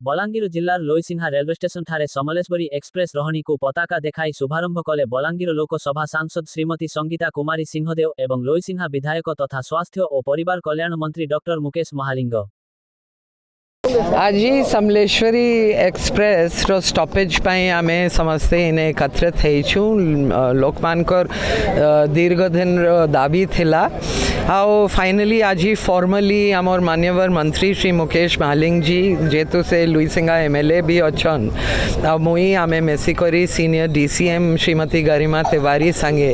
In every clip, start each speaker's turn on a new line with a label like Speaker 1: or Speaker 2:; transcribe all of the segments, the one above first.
Speaker 1: बलांगीर जिल्लार Loisingha railway station ठारे Samaleswari express रहणी को पताका देखाई शुभारंभ कले बलांगीर लोकसभा सांसद श्रीमती संगीता कुमारी सिंहदेव एवं लोईसिंहा विधायक तथा स्वास्थ्य और परिवार कल्याण मंत्री डॉक्टर मुकेश महालिंग।
Speaker 2: आज समलेश्वरी एक्सप्रेस रो स्टॉपेज पाई आमे समस्ते इने एकत्रित हेइछु। लोकमानकर दीर्घ दिन दाबी थिला आओ फाइनली आज फॉर्मली आमर मान्यवर मंत्री श्री मुकेश महालिंग जी जेतु से लुईसिंगा एमएलए भी अच्छन आ मुई आमे मेसिकरी सीनियर डीसीएम श्रीमती गरिमा तिवारी संगे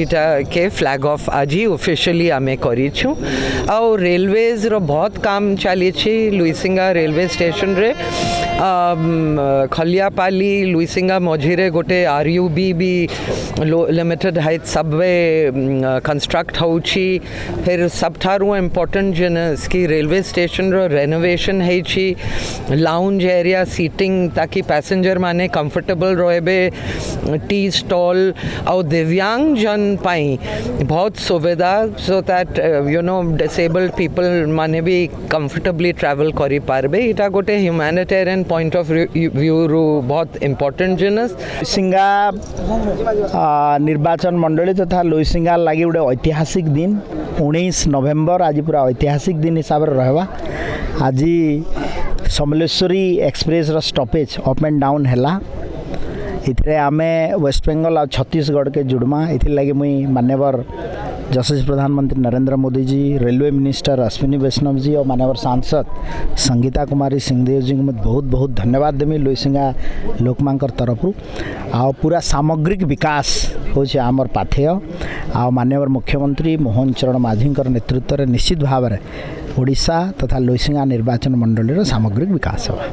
Speaker 2: इटा के फ्लैग ऑफ आज ऑफिशियली आमे करिछु। आओ रेलवेज रो बहुत काम चली छी लुईसिंगा रेलवे स्टेशन रे खलियापाली लुईसिंगा मझिरे गोटे आरयूबी भी लिमिटेड हाइट सबवे कंस्ट्रक्ट होउची। फिर सबठारू इम्पोर्टेंट जिनस कि रेलवे स्टेशन रो रेनोवेशन हेची लाउंज एरिया सीटिंग ताकि पैसेंजर माने कंफर्टेबल रहबे टी स्टॉल और दिव्यांग जन पाई बहुत सुविधा so that you know disabled people माने भी कंफर्टेबली ट्रैवल करि पारबे। इटा गोटे ह्यूमैनिटेरियन पॉइंट ऑफ व्यू रू बहुत इम्पोर्टेंट जिनस।
Speaker 3: सिंगा निर्वाचन मंडली तथा लोईसिंगा लगी गोटे ऐतिहासिक दिन 19 नवेम्बर आज पूरा ऐतिहासिक दिन हिसाब से रहवा। आज समलेश्वरी एक्सप्रेस रो स्टॉपेज अप एंड डाउन हैला। इतरे आमे वेस्ट बेंगल और छत्तीसगढ़ के जुड़मा इथि लगे मुई मान्यवर जस्टिस प्रधानमंत्री नरेंद्र मोदी जी, रेलवे मिनिस्टर अश्विनी वैष्णव जी और मान्यवर सांसद संगीता कुमारी सिंहदेव जी को बहुत बहुत धन्यवाद देमी लोईसिंगा लोकमानकर तरफ आ पूरा सामग्रिक विकास हो आमर पाथेय आ मान्यवर मुख्यमंत्री मोहन चरण माझीकर नेतृत्व में निश्चित भाव में ओडिशा तथा लोईसिंगा निर्वाचन मंडली सामग्रिक विकास होगा।